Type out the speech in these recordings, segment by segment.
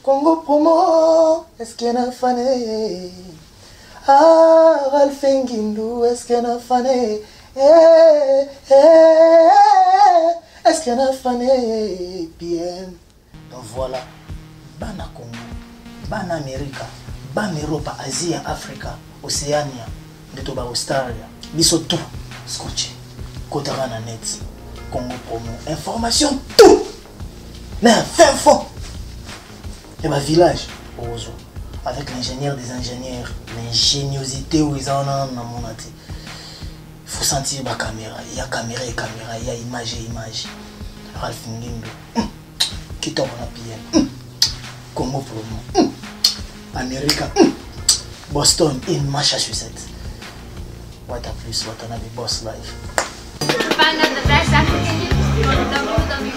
Congo Promo, est-ce qu'il y a un fané? Ah, Ralph Nguindu, est-ce qu'il y a un fané? Est-ce qu'il y a un fané? Bien. Donc voilà, Bana Congo, Bana Amérique, Bana Europe, Asie, Afrique, Océanie, de Toba Australia, biso tout, scotché, Kotara net, Congo Promo, information tout, mais fin fond. Et ma village, avec l'ingénieur des ingénieurs, l'ingéniosité où ils en ont dans mon athée. Il faut sentir la caméra, il y a caméra et caméra, il y a image et image. Ralph Nguindu, qui tombe la PM, Congo Promo, Amérique, Boston et Massachusetts. What a plus, what a nabi boss life. Find out the best African news on www.chanson.net.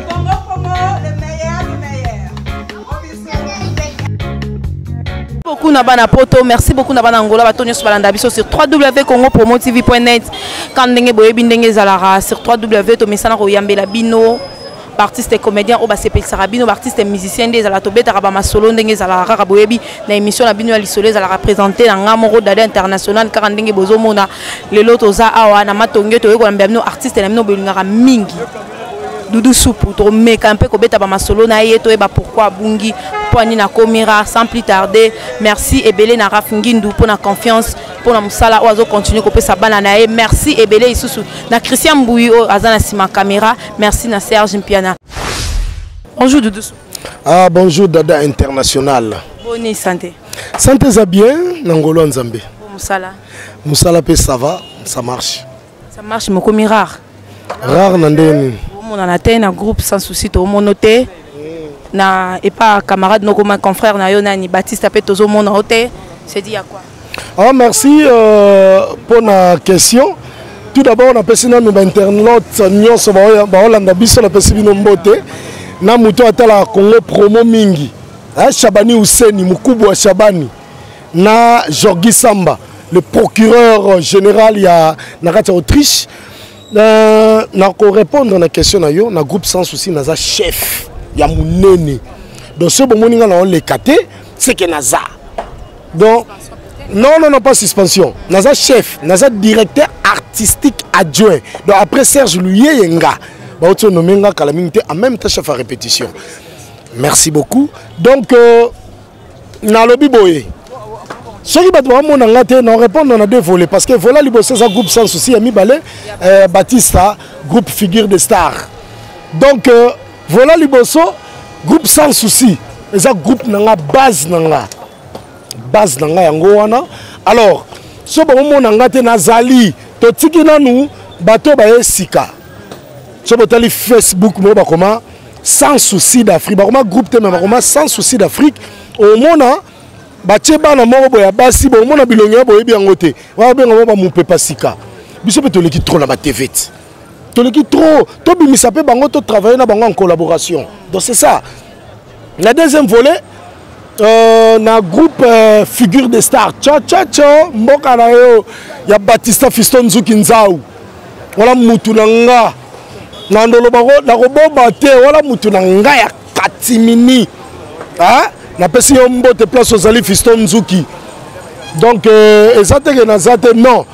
Congo Promo, le meilleur du meilleur. Beaucoup na bana poto, merci beaucoup na bana Angola batonyo sur balanda biso sur www.congopromotv.net. Quand ndenge boyebi ndenge zalara sur www.tomesana koyambela bino. Artiste et comédien au basepel sarabino artiste et musicien des ala tobeta ba solo ndenge zala kaka boyebi na émission na bino ya lisolé za la représenter na ngamoro dada international car ndenge bozo mona lelo toza awa na matonge to yeko na bino artiste na bino belingaka mingi Doudou Soupou to meka un peu ko beta ba solo na ye to e ba pourquoi bungi poani na komira sans plus tarder. Merci Ebele na Ralph Nguindu pour la confiance pour la musala oazo continuer ko pesa bana na ye. Merci Ebele isusu na Christian Mbouyo azana sima caméra. Merci na Serge Mpiana. Bonjour Doudou Soupou. Ah bonjour Dada International. Bonne santé. Santé ça bien Nangolo Nzambe. Musala. Musala pe ça va, ça marche. Ça marche mais comme rare. Rare nandeni. On a atteint un groupe sans souci au monoté. Na et pas camarade no comme confrère na yo nani Baptiste apé tozo monoté. C'est dit à quoi? Ah merci pour la question. Tout d'abord on a passé na nos internautes nyonso ba Hollanda biso la passé bino mbote. Na muto atala Congo Promo mingi. Chabani Ouseni Mukubwa Chabani. Na Jorgi Samba, le procureur général ya na Autriche. Na ko répondre à la question na yo na groupe sans souci naza chef ya munene donc ce bon moninga na on les caté c'est que naza donc non pas suspension naza chef naza directeur artistique adjoint donc après Serge Luyenga ba auto nomenga kalamité en même temps chef à répétition merci beaucoup donc na lobi boye ce qui va te mon angate non répondre on a deux volets parce que voilà liboso ça groupe sans souci ami balé Batista groupe figure de stars donc voilà liboso groupe sans souci et ça groupe nanga base nanga yango wana alors ce bon mon angate nazali to tiki nanu bato ba esika ce botali Facebook mo ba comment sans souci d'Afrique ba comment groupe te mais comment sans souci d'Afrique au mona batie bana moko boya basi bo mona bilonga boye biango te wa benga ba mupe pasika biso peut leki trop na ba TV to leki trop to bimisa pe bango to travailler na bango en collaboration donc c'est ça la deuxième volet na groupe figure de stars cha mboka na yo ya Batista Fiston Nzuki Nzau wala mutu na nga na ndolo bango na koboba te wala mutu na nga ya katimini na pesi yo mbote place aux Ali Fiston Nzuki donc ezate que nazate non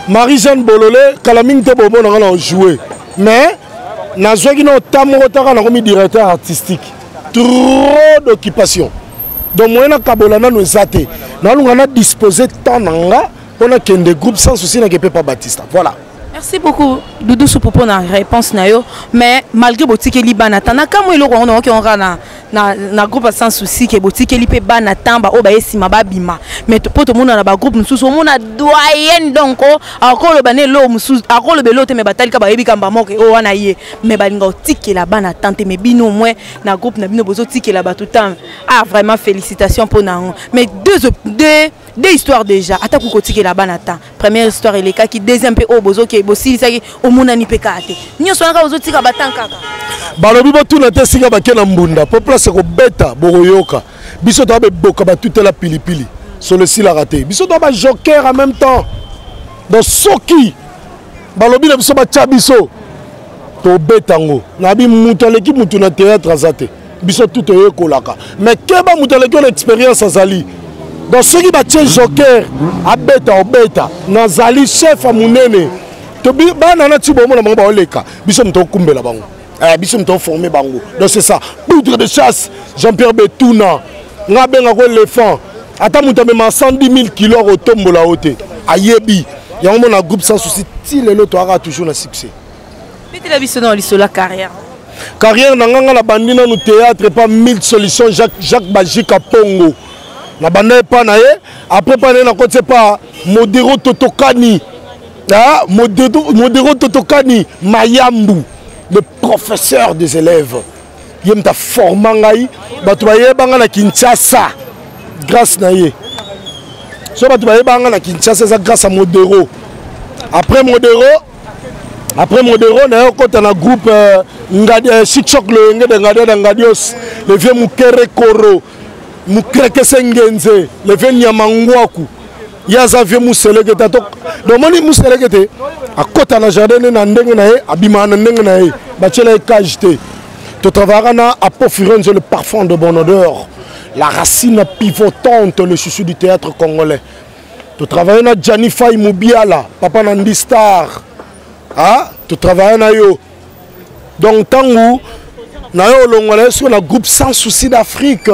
Marie-Jeanne Bololé kalaming te bobo na jouer mais nazwaki no tamoko taka na komi directeur artistique trop d'occupation donc moi na kabolana no ezate na lunga na disposer temps nanga pona kende groupe sans souci na kepe pas Batista voilà. Merci beaucoup Doudou Soupou pour la réponse nayo mais malgré botike li banata na kamo ilo ko on na na groupe sans souci ke botike li pe banata ba o ba esima ba bima mais pour tout monde na ba groupe mususu on a doyen donc akolo bané lo mususu akolo belo te me batali ka ba yebi kamba moke o wana ye mais balinga otike la banata te me bino moins na groupe na bino bozo tike la ba tout temps ah vraiment félicitations pour na mais deux histoires déjà ata ku kotike la banata première histoire elle est qui deuxième pe o bozo ke bosi saki o monani pe kate nyoso na ka bozo tika batankaka balobi batuna te singa bakena mbunda po place ko beta boroyoka biso to ba boka ba toute la pilipili sur le sila raté biso to ba joker en même temps donc soki balobi na biso ba chabiso to betango nabi mutu aleki mutu na théâtre azate biso tout oye kolaka mais keba mutu aleki l'expérience azali dans ceux qui batie joker abeta obeta nazali chef amunene to bi bana na tibo mona bango ba oleka biso mto kumbela bango biso mto former bango donc c'est ça poudre de chasse Jean-Pierre Betuna nga benga ko éléphant ata mutu amema 110 000 kilos otombola ote ayebi yango mona groupe sans souci ti lelo to ara toujours na succès Pete la biso na liso la carrière nanga na bandi na no théâtre pas 1000 solutions Jacques Bajika Pongo na banda pa na ye après pa na côté pas Modero Totokani Modero Totokani Mayambu le professeur des élèves yemta forma ngai batu baye banga na Kinshasa grâce na ye so batu baye banga na Kinshasa ça grâce à Modero après Modero na kota na groupe ngadi Chichok le ngade ngadios le vieux Mukere Koro Mukreke Sengenze le vieux Nyamangwaku yaza vieux Museleke tato domoni Museleke te akota na jardin na ndenge na ye abima na ndenge na ye bachela kajte to travaillana à Pofirenze le parfum de bonne odeur la racine pivotante le chouchou du théâtre congolais to travaillana Gianni Faye Mubiala papa Nandi Star tu travailles na yo donc tangu na yo longolais sur le groupe sans souci d'Afrique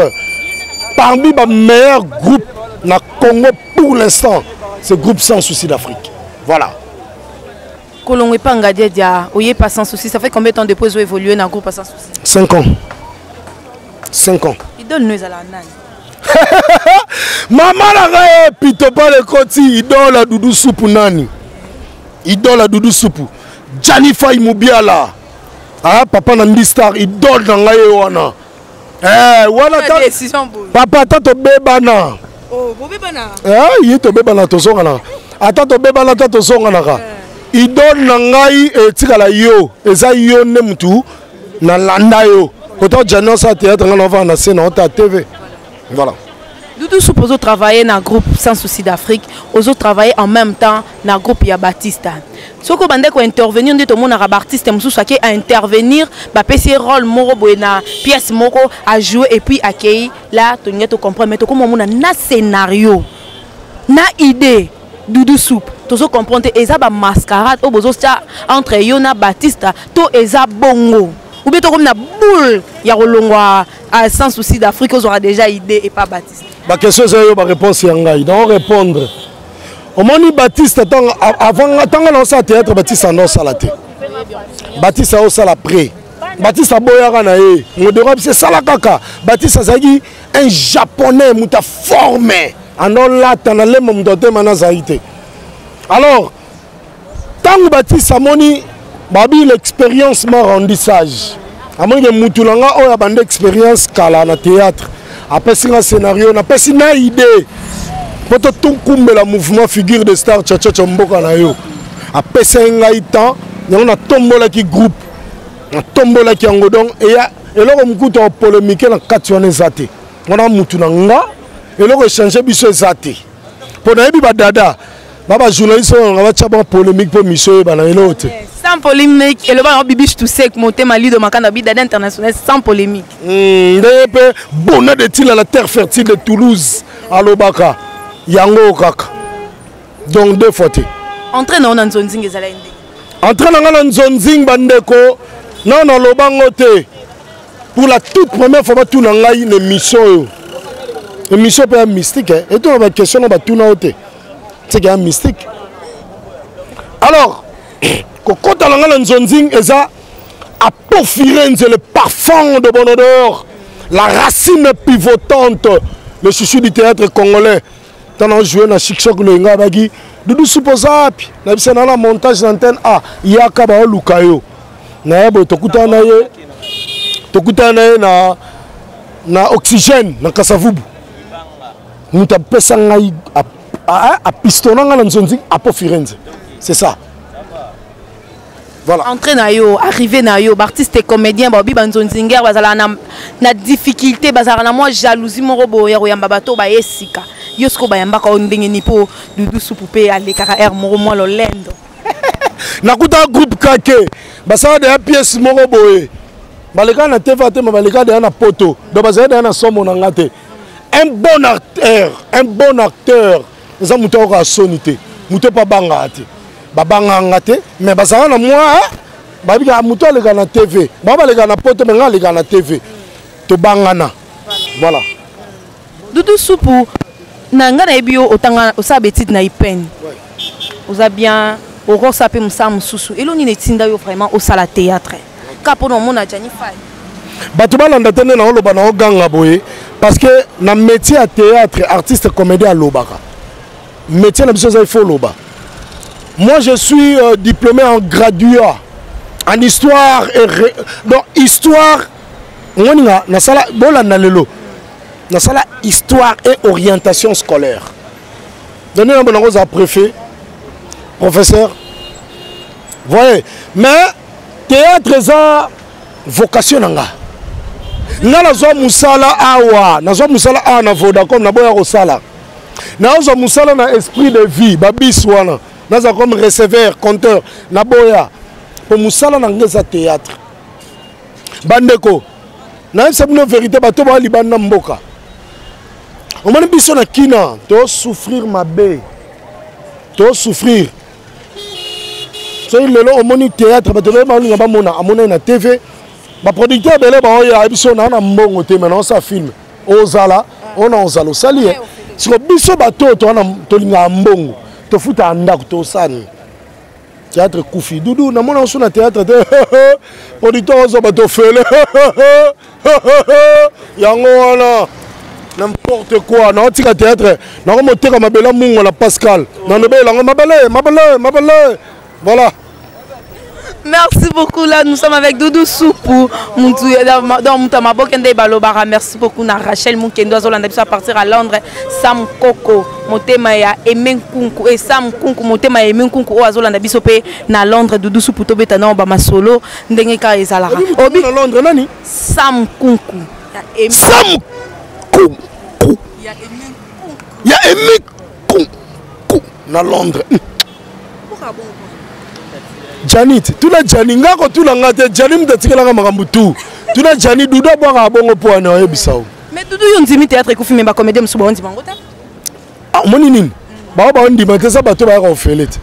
parmi les meilleurs groupes na Congo pour l'instant c'est groupe sans souci d'Afrique voilà Kolongwe Panga Dia oye pas sans souci ça fait combien de temps depuis vous évoluer dans groupe sans souci 5 ans il donne nous à la nani maman la pito pas le koti idole la Doudou Soupu nani idole Doudou Soupu Gianni Faye Mubiala papa Nandi Star idole na ngai wana wana papa tato bebana ye to bebana to songana ata to bebana tato songana ka idole na ngai etikala yo eza yo ne mutu na landa yo koto Gianni sa théâtre ngana va na scène na TV voilà Doudou suppose travailler dans le groupe Sans Souci d'Afrique, aux autres travailler en même temps dans le groupe ya Batista. Ce que bande ko intervenir ndé to mona ka artiste mususu ake à intervenir, ba pesi rôle moko boena pièce moko à jouer et puis accueillir là to ngeto comprendre mais to comme mona na scénario. Na idée Doudou Soup, to so comprendre eza ba mascarade o bozo tia entre yo na Batista, to eza bongo. Ou bien comme na boule ya rolongwa à Sans Souci d'Afrique on aura déjà idée et pas Baptiste. Ba question c'est yo ba réponse yangai donc répondre. Au moni Baptiste avant tanga na sa théâtre Baptiste en sala té. Baptiste au sala près. Baptiste boyaka na ye. Modero c'est sala kaka. Baptiste azaki un japonais muta formé. Ando la tanale mumdote mana zaité. Alors tango Baptiste moni babi l'expérience m'a rendu sage. À moins que Moutulanga ou a bande expérience kala na théâtre. Après c'est un scénario, na pesi na idée. Poto tout kumbe la mouvement figure de star tcha mboka na yo. Après c'est un temps, on a tombola qui groupe. On tombola qui angodon et là on mkuto polémique na katione zate. On a Moutulanga et là on changer biso zate. Pour na yebi ba dada. Baba journaliste on va tchaba polémique pour monsieur ba na elote. Sans polémique, et le bas bibiche tout sec, monter ma de Makanda Bidada international sans polémique. Bonnet de til à la terre fertile de Toulouse, à l'Obaka, Yango Kaka. Donc deux fois. Entrée dans un zonzing et zalainde. Entrée dans un zonzing bandeko, non non l'Obangote. Pour la toute première fois, tout n'a pas une émission. Une émission pas mystique. Et tout la question on va tout n'a c'est un mystique. Alors. Quand on a un zonzing, ça a Pofirenze le parfum de bonne odeur, la racine pivotante, le chouchou du théâtre congolais. Quand on joue dans Chichok le Ngabagi, Doudou Soupozapi, on a un montage d'antenne A, il y a Kabao Lukayo. Naebo, Tokuta na oxygène, na Kasavubu. Nous avons fait à pistonner dans un zonzing à Pofirenze. C'est ça. Voilà. Entrer na yo, arriver na yo, artiste et comédien, babi banzonzinger, bazala na difficulté, bazala na moi jalousie mon robot ya yamba bato ba esika. Yosko ba yamba ka ondenge ni po Doudou Soupu pe ale kaka air mo mo lo lendo. nakuta groupe kake basala de pièce moko boye baleka na TV te baleka de na poto donc basala de na somo na ngate un bon acteur eza muto ko sonité muto pa banga te babanga ngate mais basala na moi babika muto aleka na TV baleka na poto mais ngaleka na TV to bangana voilà Doudou Soupou nanga na ebio otanga osabetite na ipene oza bien orosape musamu susu eloni netinda yo vraiment au sala théâtre kapono mona jani fai bato balanda tene na oloba na oganga boye parce que na métier à théâtre artiste comédien à lobaka métier na biso il faut loba. Moi je suis diplômé en graduat en histoire et donc histoire ngoninga na sala bolanda lelo na sala histoire et orientation scolaire. Donnez un bon rose à préfet, professeur. Voyez, mais théâtre ça vocation nanga. Na nazo musala awa, nazo musala awa na Vodacom na boya ko sala. Nazo musala na esprit de vie, babis wana. Nazo comme receveur, compteur na boya. Pour musala na ngeza théâtre. Bandeko. Na c'est une vérité bato ba libana mboka. On m'a dit que kina, tu souffrir ma baie. Tu souffrir. C'est le au moni théâtre, tu vas aller na TV. Ma producteur belé ba oya biso na mbongo te maintenant ça filme. Ozala, on a ozalo sali. Sur biso bato to na to linga mbongo. To futa andako to sani. Théâtre Koufi. Doudou na mona na théâtre te. Producteur ozo bato fele. Yango wana. N'importe quoi, non, tu as théâtre, non, on monte comme Abela Mungo, la Pascal, non, voilà. Merci beaucoup, là, nous sommes avec Doudou Soupou, dans Moutamabo Kende Balobara, merci beaucoup, na Rachel Moukendo, Zolanda, à partir à Londres, Sam Koko, Motemaya, Emen Kunku, et Sam Kunku, Motemaya, Emen Kunku, Zolanda, Bisopé, na Londres, Doudou Soupou, Tobetana, Obama Solo, Ndengeka et Zalara. Obi, na Londres, nani? Sam Kunku. Sam Kunku. Il y a Emen Kunku na Londres. Janit, tu l'as Janit, ngako tu l'as ngate, Janit m'tatikela nga makambutu. Tu l'as Janit, Douda boire bongo po na yebisao. Mais Doudou yon dimi théâtre ko filmer ba comédie msuba on dimango ta. Ah moni nini? Ba on ndima te sa bato ba ko felete.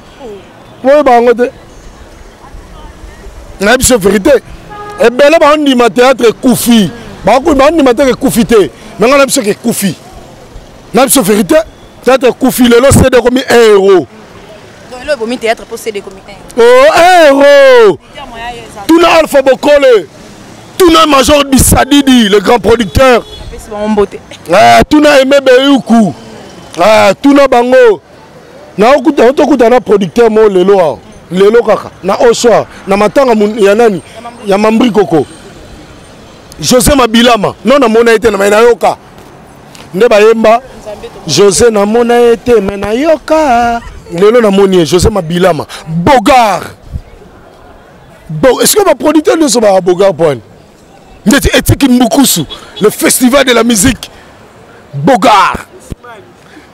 Wo ba ngote. Na biso vérité. E bele ba on ndima théâtre Koufi. Ba ko ba on ndima théâtre Koufi te. Mais ngana biso ke Koufi. Na biso vérité, théâtre Koufi lelo c'est de comme 1 euro. Le bon théâtre pour céder comme 1 euro. Tout na Alpha Bokole. Tout na Major Bissadidi, le grand producteur. Tout na Aimé Beyoukou. Tout na bango. Na okuta na producteur mo lelo. Lelo kaka. Na Oswa, na matanga ya nani? Ya Mambri Koko. José Mabilama. Non na mona été na yoka. Nde bayemba. José na mona été na yoka. Lelo na monier José Mabilama. Bogar. Est-ce que ma producteur ne sont pas Bogar point? Etiki Mbukusu, le festival de la musique. Bogar.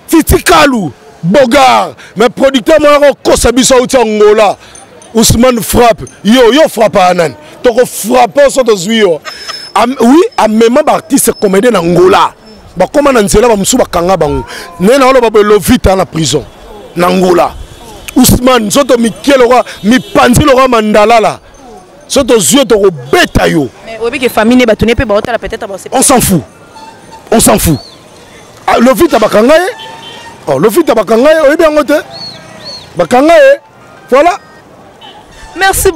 Titi Kalou. Bogar. Mais producteur moi Kosabiso Angola. Ousmane frappe. Yo frappe à Anan. Donc frappe sur de zuyo. Oui, à même artiste comédien en Angola. Bah comment on sait là ba musuba kanga bango. Nena olo ba lovita na prison. Nangola. Ousmane soto Mikel roi mi panzi le roi Mandala là. Soto zuyo to beta yo. Mais obi que famille ne batone pe ba hôtel peut-être ba. On s'en fout. On s'en fout. Lovita bakanga e. Oh lovita bakanga e obi angote. Bakanga e. Voilà. Merci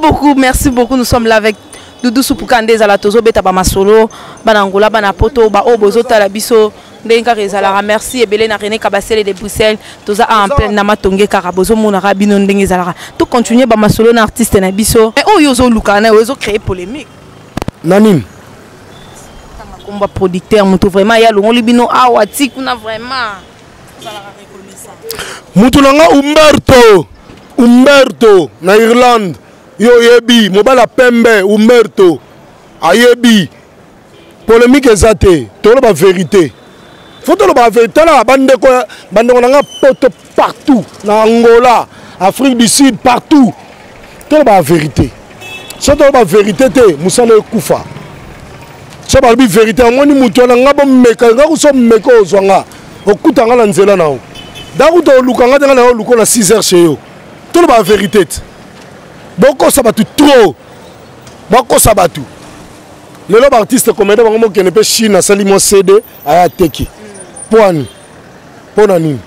beaucoup. Nous sommes là avec Doudou Soupou Kandé Zala Tozo Beta Bama Solo, Banangola, Banapoto, Ba Obozo Talabiso, Denka Rezalara, merci, et Belena René Kabasele de Bruxelles, Toza en pleine Namatonge Karabozo, Monara Binon Dengezalara. Tout continuer Bama Solo, un artiste Nabiso. Et oh, Yozo Lukana, Yozo créé polémique. Nanim. Combat producteur, Moutou vraiment, il y a le Libino, ah, Watik, on a vraiment. Moutulanga Umberto, na Irlande. Yo yebi, mobala pembe, Umberto, ayebi, polémique ezate, tolo ba vérité. Faut tolo ba vérité là, bandeko nanga poto partout, na Angola, Afrique du Sud, partout. to ba vérité so to ba vérité te musala ekufa so ba bi vérité ngoni mutu na ngabo meka ngaku so meka ozwanga okutanga na nzela nao dakuta olukanga tanga na oluko na 6 heures chez yo to ba vérité boko sabatu trop boko sabatu lelo ba artiste comédien bango mo kene pe Chine sali mo CD aya teki poani pona nini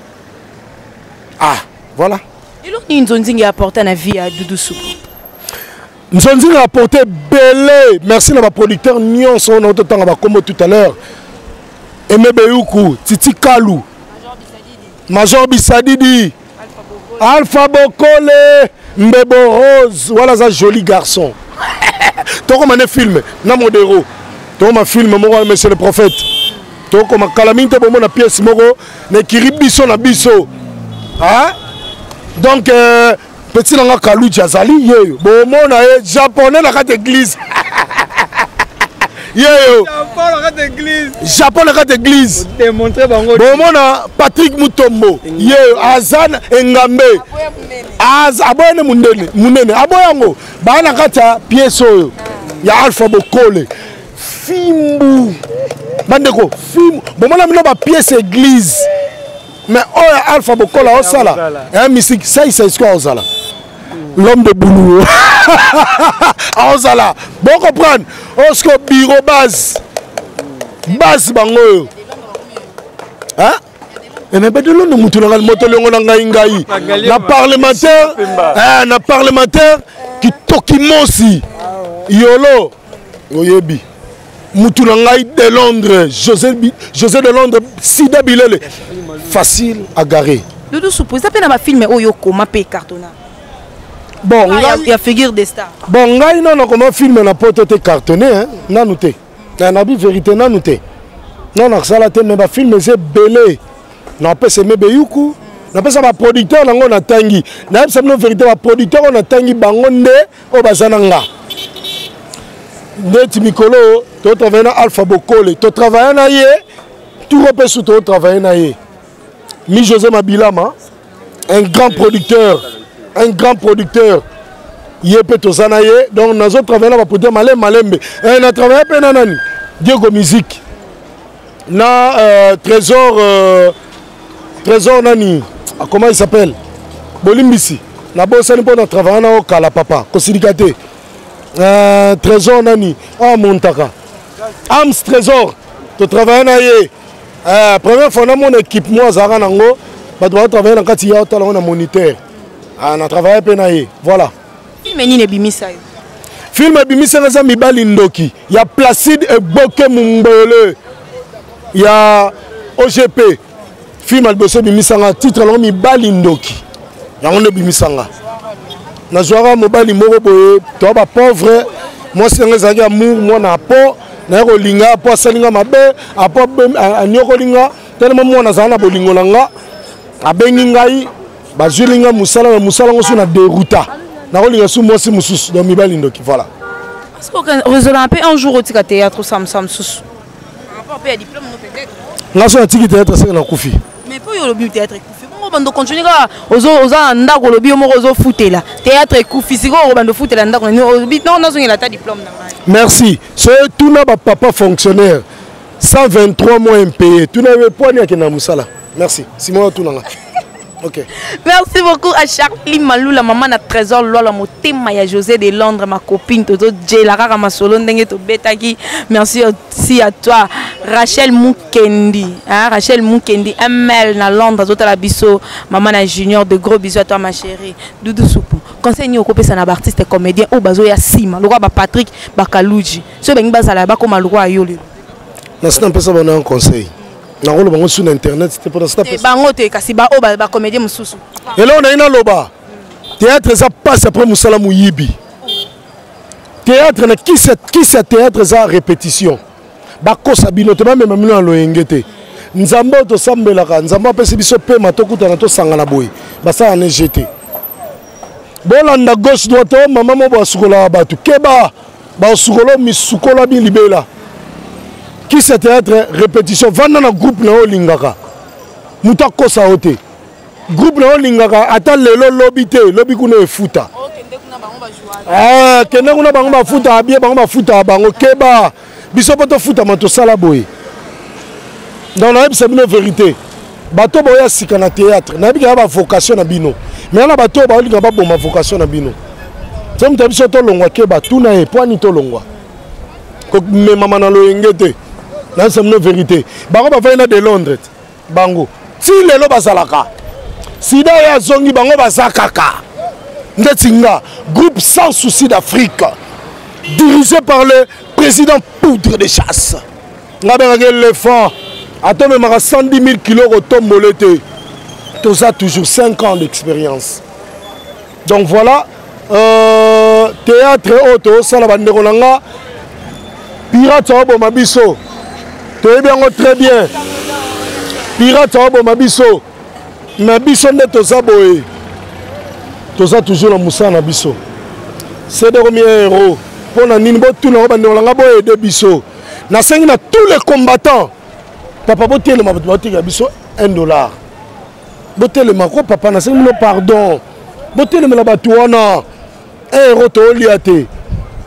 voilà ilo ni nzonzingi apporter na vie à Doudou Soup nzonzingi apporter belé merci na ba producteur nyonso na otanga ba kombo tout à l'heure Aimé Beyoukou Titi Kalou Major Bisadidi Alpha Bokole Mbebo Rose voilà ça joli garçon toko mané film na modéro toko ma film moko monsieur le prophète toko ma calamité bomo na pièce moko na kiribiso na biso hein donc petit nanga Kalou Jazali yeyo bomo na japonais na kate église yeyo Japon na kate église démontrer bango bomo na Patrick Mutombo yeyo Azan Engambe aboyane munene aboyango bana kata pièce oyo ya Alpha Bokole fimbu bandeko fimbu bomona mino ba pièce église mais oyo Alpha Bokole osala un mystique ça il sait ce qu'on osala l'homme de boulot osala bon comprendre osko bureau base bango hein et mais de l'on mutu na moto longo na ngai na parlementaire qui toki mosi yolo oyebi mutu na ngai de Londres José de Londres Sida Bilele facile à garer Doudou Soup ça peut na ba film oyo koma pe cartona bon il y a figure des stars bon ngai non comment film na poto te cartonné hein nanu te na bi vérité nanu te non ça la te mais ba film c'est belé na pese Aimé Beyoukou na pesa ba producteur nango na tangi na pesa no vérité ba producteur na tangi bango nde o bazana nga ndeti mikolo to travailler na Alpha Bokole to travailler na ye tout repès to travailler na ye mi José Mabilama un grand producteur yepe to zana ye donc nazo travailler na ba producteur malembe na travailler pe na nani Diego Musique na Trésor nani comment il s'appelle Bolimbisi na bosani pour na travailler na okala papa kosilikate Trésor nani Montaka Ams Trésor to travailler na ye première fois na mon équipe moi zara nango ba doit travailler na kati ya tala na moniteur na travailler pe na ye voilà film ni bimisa yo film bimisa za mibali ndoki ya Placide Eboke Mumbele ya OGP film alboso bimisanga titre la mibali ndoki yango nde bimisanga na joara mobali moko boye to ba pauvre moi c'est ngeza ya amour moi na po na ko linga po salinga mabe apo anyoko linga tellement moi na zana bolingo nanga abengi ngai bazulinga musala ngoso na deruta na ko linga su moi si mususu do mibali ndoki voilà est-ce qu'on résout un peu un jour au théâtre sam susu rapport à diplôme non peut-être ngaso na tiki théâtre c'est na kufi mais pour le théâtre kufi bon bando continuer ka ozo ndako lobi mo ozo futela théâtre kufi siko bando futela ndako non nazo ngela ta diplôme na ngai merci c'est tout na ba papa fonctionnaire 123 mois impayé tout na poni akena musala merci Simon tout nanga ok merci beaucoup à Charlie Malou la maman na Trésor Lola motema ya José de Londres ma copine toto Jela kaka masolo ndenge to betaki merci aussi à toi Rachel Mukendi Rachel Mukendi ML na Londres zota la biso maman na Junior de gros bisous à toi ma chérie Doudou Soup conseil ni okopesa na artiste comédien o bazo ya sima lokwa ba Patrick Bakaluji so bengi bazala ba koma lokwa yoli na sina pesa bana un conseil na rolo bango sur internet c'était pour ça bango te kasi ba o ba comédien mususu et là on a une loba théâtre ça passe après musala muyibi théâtre na qui c'est théâtre ça répétition ba kosa bino te même mino lo engete nzambo to sambelaka nzambo pesi biso pe matokuta na to sangana boy ba ça en jeté bolanda gauche droite maman mo ba sukola batu keba ba sukolo misukola bi libela qui c'est théâtre répétition vanda na groupe na olingaka muta kosa ote groupe na olingaka ata lelo lobité lobi kuna efuta kende kuna bango bafuta abie bango bafuta bango keba biso poto futa mato sala boye dans la c'est une vérité bato boya sika na théâtre na bika ba vocation na bino mais na bato ba linga ba bomba vocation na bino c'est mta biso to longwa keba tuna e poani to longwa ko me mama na loyengete na c'est une vérité bango ba vaina de Londres bango si lelo bazalaka sida ya zongi bango bazakaka Ndetinga, groupe sans souci d'Afrique, dirigé par le président Poudre de Chasse. L'éléphant, attends, même à 110 000 kilos au tombolete. Tout ça, toujours 5 ans d'expérience. Donc voilà, théâtre auto, ça la bande rolanga, Pirate Obo Mabiso. Très bien, très bien. Pirate Obo Mabiso. Mabiso n'est tout ça, boy. Tout ça toujours la moussa na biso. C'est des premiers héros. Pour la nimbo tout le monde on a aider biso. Na sengi na tous les combattants. Papa boté le maboti biso $1. Boté le mako papa na sengi no pardon. Boté le la batuana. Un héros to liate.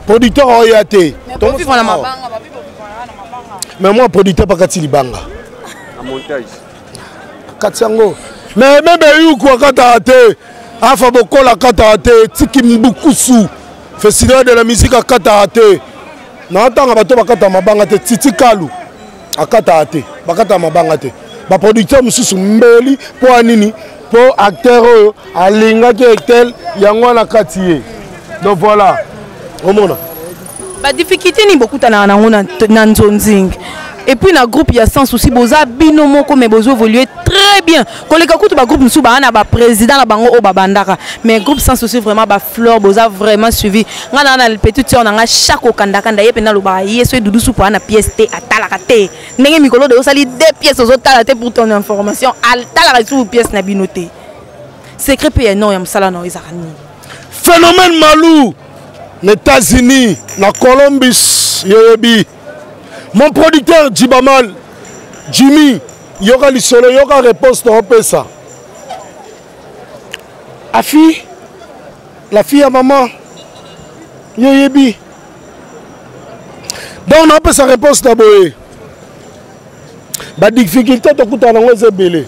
Producteur oyate. Donc vivre na mabanga, mais moi producteur pas kati libanga. À montage. Katsango. Mais même eu quoi kata te. Afa bokola kataate tiki mbukusu festival de la musique à kataate na tanga bato bakata mabanga te titi kalu akataate bakata mabanga te ba producteur mususu mbeli po anini po acteur oyo alinga ki etel yango na katiye donc voilà omona ba difficulté ni beaucoup tana na nzonzing. Et puis dans le groupe il y a sans souci boza bino moko mais bozo évoluer très bien. Koleka kutu ba groupe musu ba na ba président na bango o babandaka mais groupe sans souci vraiment ba fleur boza vraiment suivi. Ngana na le petit on nga chaque okandaka ndaye pena lo ba yeso dudu soupe na pièce té atalaka té. Ndenge mikolo de osali deux pièces aux autres té pour ton information atalaka sous pièce na binoté. Secret pe non ya msala na izakani. Phénomène Malou, les États-Unis, la Colombie, yebi. Mon producteur Djibamal, Jimmy, il y aura le solo, il y aura réponse dans ça. Afi, la fille à maman, yebi. Donc on a pas sa réponse d'abord. La difficulté de couper dans les belé.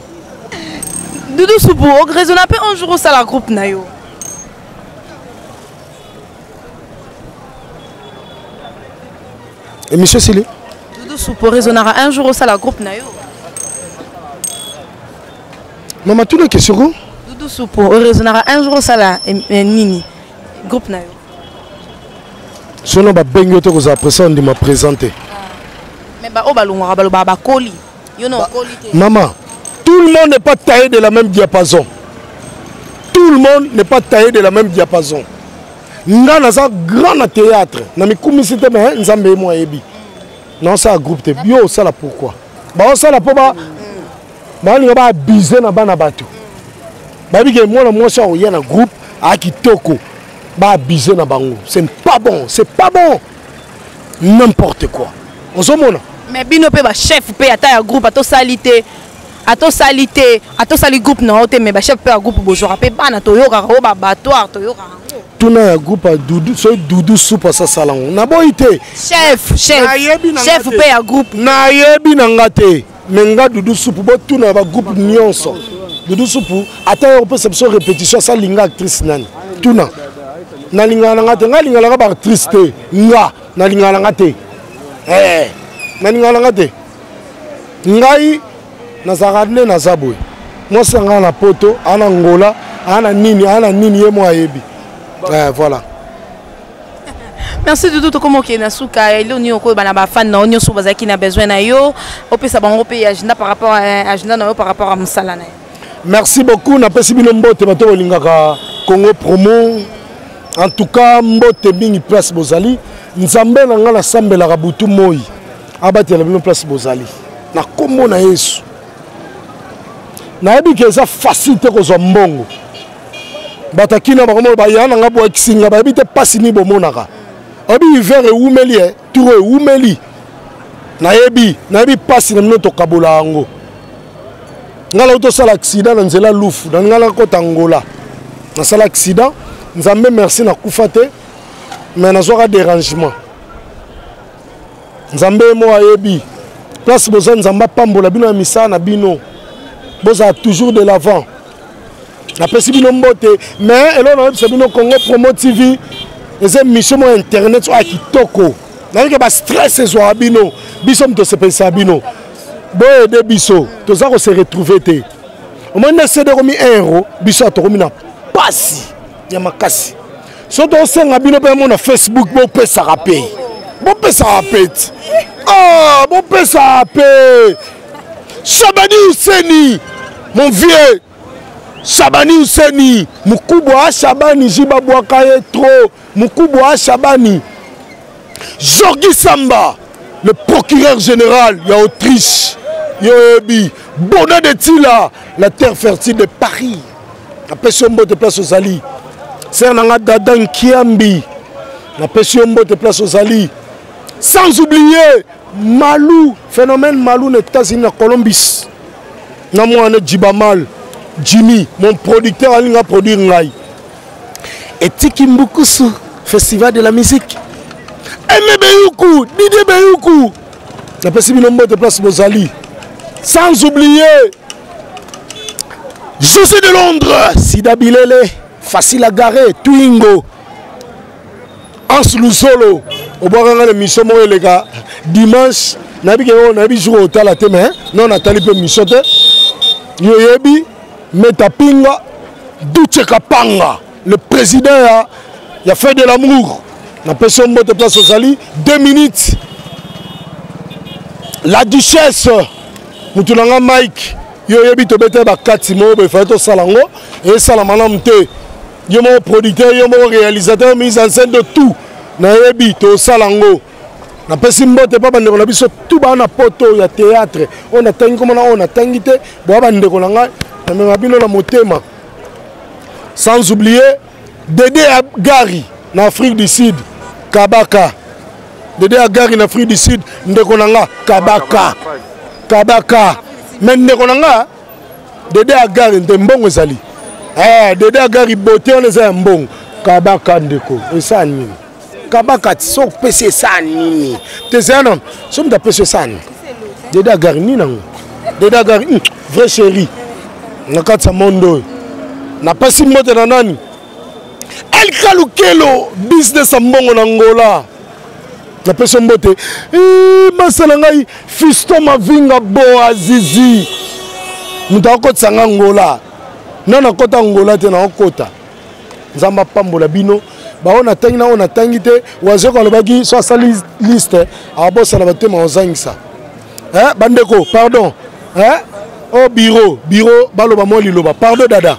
Doudou Soupou, on raisonne un jour au sala groupe nayo. Et monsieur Sili? Pour raisonner un jour au sala groupe nayo. Maman, tu les questions? Doudou Soupo, raisonner un jour au sala nini groupe nayo. Ce nom va bien que vous appréciez de me présenter. Mais bah au ballon ba koli. You know koli. Maman, tout le monde n'est pas taillé de la même diapason. Tout le monde n'est pas taillé de la même diapason. Nga na za grand théâtre. Na mi kumisite me nzambe mo yebi. Non, ça a groupe. Yo, ça là pourquoi? Bah, ça là pour bah, on va abuser na bana bato. Bah, bien moi, ça y a un groupe à Kitoko. Bah, abuser na bango. C'est pas bon, c'est pas bon. N'importe quoi. On se montre. Mais bino pe ba chef pe ata ya groupe ato salité. Ato sali groupe na hote mais ba chef pe ya groupe bozora pe bana to yoka o ba batoire to yoka. Tout na groupe à Doudou, c'est Doudou soupe ça salon. Na boité. Chef pe ya groupe. Na yebi na ngate. Menga Doudou soupe bo tout na ba groupe nyonso. Doudou soupe ata on peut se répétition ça linga actrice nani. Tout na. Na linga na ngate, nga linga la ba actrice te. Nga na linga na ngate. Na linga na ngate. Ngai na zaradne na zabwe. Moi sanga na poto, ana ngola, ana nini ye mo ayebi. Voilà. Merci Doudou comment qui na suka ile oni oko bana ba fan na onyo so bazaki na besoin na yo opesa bango pe agenda par rapport à agenda na yo par rapport à musala na. Merci beaucoup na pesi bino mbote bato lingaka Congo promo. En tout cas mbote bingi place bozali nzambe na ngala sambela ka butu moi abatela bino place bozali na kombo na Yesu. Na yebi ke za facilité ko zo mbongo. Batakina bakomo bayana ngabo ekisinga babite pasi ni bomonaka. Obi hiver e umeli tour e umeli. Na yebi pasi na mino to kabola ngo. Ngala auto sala accident na nzela lufu na ngala ko tangola. Na sala accident nzambe merci na kufa te mais nazwaka dérangement nzambe mo ayebi place boza nzambe apambola bino ya misala na bino boza toujours de l'avant napesi bino mbote mais elo nayebisa bino Congo Promo TV eza mission mo internet oyo ya kitoko nayeke bastress ezwaka bino biso moto osepelisa bino boyede biso toza kose retrouve te omoi nde sede komi 1 euro biso atokomi na pasi ya makasi so tosenga bino mpe mo na Facebook bopesaka pe bopesaka pe ti bopesaka pe Shabani Huseni mon vieux Shabani Huseni mukubwa Shabani jiba bwakaye trop mukubwa Shabani Jorgi Samba le procureur général ya Autriche Yobi Bona de Tila la terre fertile de Paris la pression de place aux Ali c'est un Dadan Kiambi la pression de place aux Ali sans oublier Malou phénomène Malou aux États-Unis à Columbus Namouane Djibamal Jimmy mon producteur a produit Ngai et Tiki Mbukusu festival de la musique Aimé Beyoukou, Didier Beyoukou. La possible nombre de places Mozali. Sans oublier José de Londres, Sida Bilele, Facile à garer, Twingo, Ans Lusolo. Au bout de l'émission, les gars, dimanche, nabi jour au tala teme, non Nathalie peut michoter. Yoyebi, Metapinga, Duche Kapanga, le président a fait de l'amour. La personne de place aux Ali, 2 minutes. La duchesse, Moutoulanga Mike, Yoyebi Tobete Bakatimo, Befato Salango, et Salamanamte, Yomo producteur, Yomo réalisateur, mise en scène de tout. Nayebi, To Salango. La personne de pas bande, on a vu tout bas na poto, il y a théâtre. On a tangi comme on a tangi te, Boabande Kolanga, on a vu la motema. Sans oublier, Dédé Gary, en Afrique du Sud. Kabaka Dédé Agari en Afrique du Sud Ndekonanga Kabaka mais Ndekonanga Dédé Agari Ndembongo ezali Dédé Agari beauté on eza mbongo Kabaka ndeko esa nini Kabaka so pese sa nini tezana so mta pese sa nini Dédé Agari nini nango Dédé Agari vrai chéri nakatsa mondo na pasi moto na nani El Kalukelo business a mbongo na Angola la personne mbote masala ngai Fiston Mavinga Boazizi muta okotsa Angola nana kota Angola te na okota nzamba pambola bino baona tangi na ona tangi te wazeko alobaki so asali liste abosa na batema ozangisa bandeko pardon au bureau baloba mo liloba pardon dada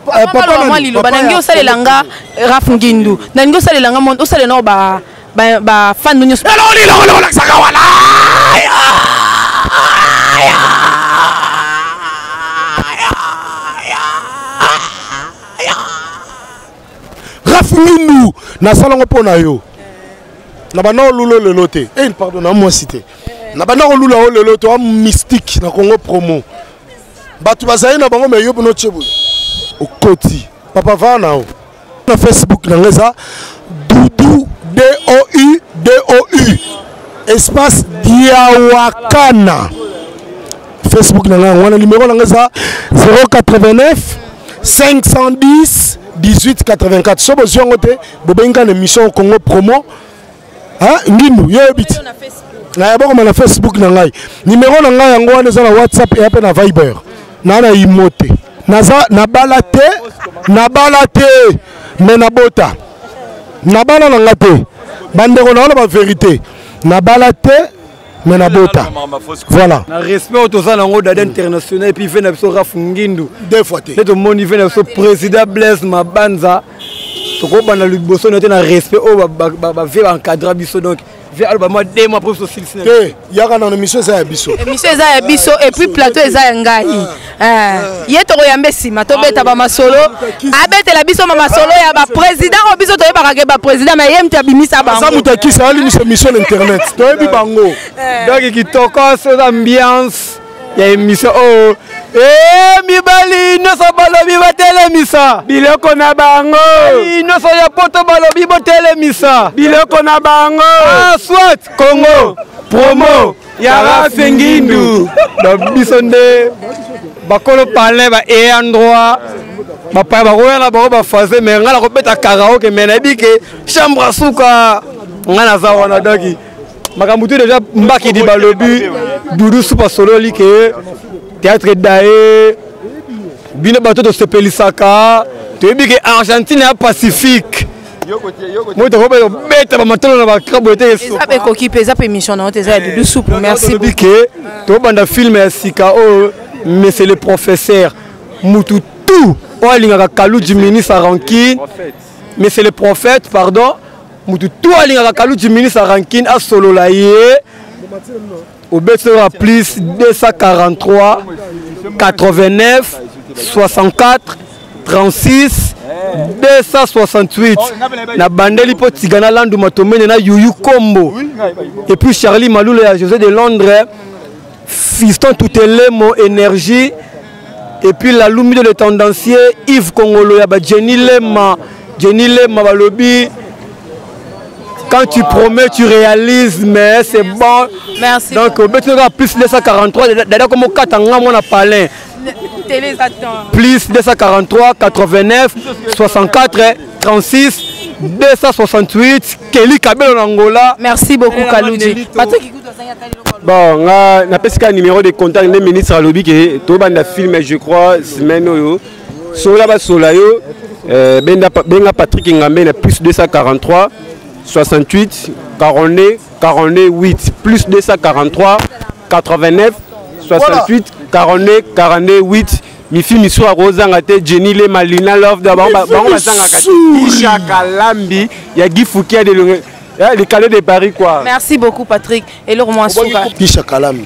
papa mama liloba nangi osalelanga Raf Ngindu nangi osalelanga monde osalena ba fan nyonso elolo la saka wala Raf Ngindu na salongo pona yo na bana lulo lelo te pardon na moi cité na bana lulo lelo to mystique na Congo Promo batu bazali na bango me yo bono chebu okoti papa vana na Facebook na ngeza Doudou DOU espace Diawakana Facebook na ngwana numéro na ngeza 089 510 1884 so bozongo te bobenga na émission Congo Promo Ngindu yebiti na yaboko na Facebook na ngai numéro na ngai yango wana za na WhatsApp et na Viber na imote naza na balate mais na bota na bala na ngate bandeko na ba vérité na balate mais na bota voilà na respect autoza nango dada international et puis vena biso Raf Ngindu deux fois te to moni vena biso président Blaise Mabanza to ko bana liboso na te na respect o ba vie encadrer biso donc vie alba moi 2 mois après so silsina te yaka na émission za biso et puis plateau eza ngai ye to yambe sima to beta ba masolo abetela biso mama solo ya ba président o biso to yebaka ke ba président mais ye mtu abimisa bango ça mutaki ça ali mission internet to yebi bango donc kitoko so ambiance ya émission oyo mibali nyonso balobi batelemisa biloko na bango nyonso ya poto balobi botelemisa biloko na bango soit Congo promo yara fengindu biso nde bakolo palin ba endroit bapaya bakoyana bango bafaze me nga na kobeta karaoke me nayebi ke chambre à suka nga naza wana doki makambo tu déjà mbakidi balobi dudu supa sololi ke théâtre dae bino bato tosepelisaka toyebi ke Argentine ya Pacifique moi tokobeta bamatolo na bakrabo ete eza pe koki pe eza pe émission na eza ya dudu soupe merci beaucoup ke tobanda film ya sika oyo mais c'est le professeur mutu tout oyo alingaka Kalou ministre à Rankine mais c'est le prophète pardon mutu tout alingaka Kalou ministre à Rankine asolola ye obeti à plus 243 89 64 36 268 na bandeli po tigana landu matomene na Yuyu Kombo et puis Charlie Maloula ya José de Londres Fiston Toutelemo énergie et puis la Lumi de le tendancier Yves Kongolo ya ba Jenny Lema balobi quand tu promets tu réalises mais c'est bon merci donc obeti na plus 243 d'ailleurs comme katanga mona palin plus 243 89 64 36 268 Kelly Kabelo Angola. Merci beaucoup Kaloudi. Bon, na pesika numéro de contact le ministre alobi ke to banda film je crois semaine oyo. Sola ba sola yo benga Patrick Ngambe na plus 243 68 48 plus 243 89 68 48 mi fi mi so arozanga te Jenny le Malina love da bango bazanga kati Isha Kalambi ya Gifukia de le calé de Paris quoi. Merci beaucoup Patrick et le roman Souka Isha Kalambi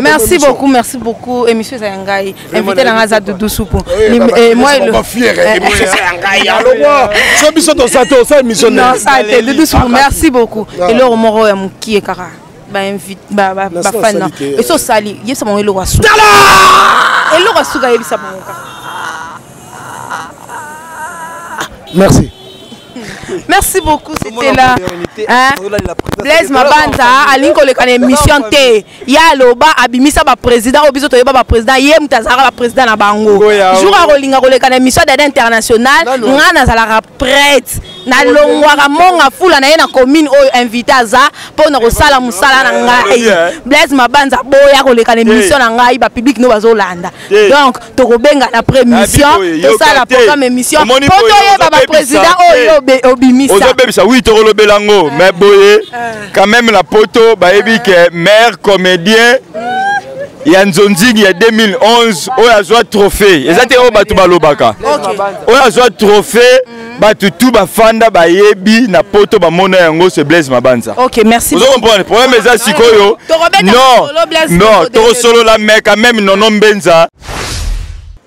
merci beaucoup et monsieur Zayangai invité dans Gaza Doudou Soupe et moi merci beaucoup et le roman ya Mukie Kara ba invite ba fan et so sali yesa mo elo wasu elo wasu ga yebisa bango merci beaucoup c'était là hein Blaise Mabanda alinko le kana émission té ya loba abimisa ba président obiso to yeba ba président ye mutazara ba président na bango jour a rolinga ko le kana émission d'aide internationale ngana zala prête na longwa monga fula na ye na commune oyo invité aza pour na kosala musala na ngai Blaise Mabanda boya ko le kana émission na ngai ba public no bazolanda donc to kobenga na prémission to sala programme émission pour to yeba ba président oyo Ozobebisa oui tokolo belango mais boye quand même la poto bayebi que meilleur comédien ya Nzonzing ya 2011 oyo azwa trophée ezate oyo batu balobaka oyo azwa trophée batu tout bafanda bayebi na poto bamona yango c'est Blaise Mabanda. OK merci. Vous comprenez le problème eza sikoyo non to solo la mais quand même nono mbenza.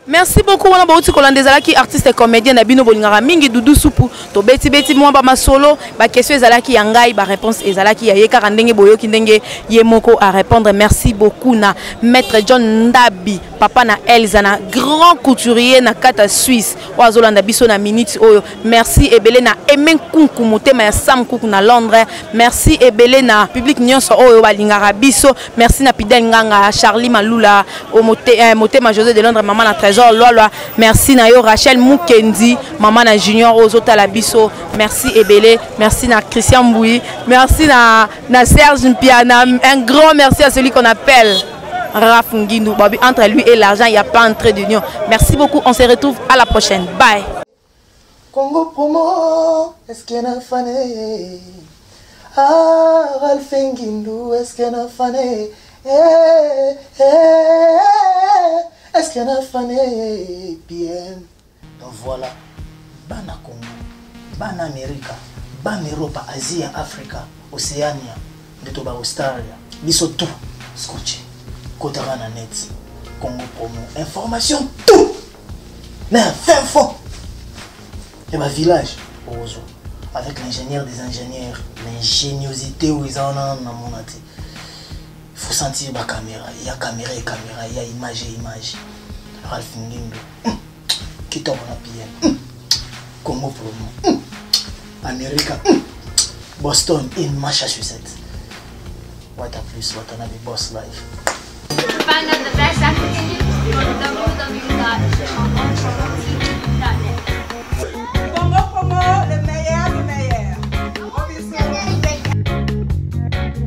Merci beaucoup wana bauti kolanda ezalaki artiste et comédien na bino bolingaka mingi Doudou Soupe to beti mwa ba masolo ba question ezalaki ya ngai ba réponse ezalaki ya yeka ndenge boyoki ndenge yemoko à répondre. Merci beaucoup na maître John Ndabi papa na Elsa na grand couturier na kata Suisse oazolanda biso na minute oyo. Merci ebele na Emen Kunku motema ya Sam Kuku na Londres. Merci ebele na public nyonso oyo balingaka biso. Merci na Pidel Nganga Charlie Malula au motema José de Londres maman na Loi. Merci na yo Rachel Mukendi maman na Junior Ozota la biso. Merci Ebele, merci na Christian Mboui, merci na Serge Mpiana, un grand merci à celui qu'on appelle Raf Ngindou. Entre lui et l'argent, il n'y a pas un trait d'union. Merci beaucoup, on se retrouve à la prochaine. Bye. Congo promo, est-ce qu'il y a un fané? Ah, Ralph Ngindou, est-ce qu'il y a un fané? Est-ce qu'il y a un fané bien? Donc voilà, Bana Congo, Bana Amérique, Bana Europe, Asie, Afrique, Océania, de Toba Australia, biso tout, scotché, Kotarana net, Congo promo, information tout, mais fin fond, et ma village, Ozo, avec l'ingénieur des ingénieurs, l'ingéniosité où ils en ont mon athée. Il faut sentir la caméra, il y a caméra, il y a image et image. Ralph Ngindo, qui tombe la PM, Congo Promo, Amérique, Boston, in Massachusetts. What a plus, what another boss life. Find out the best African news.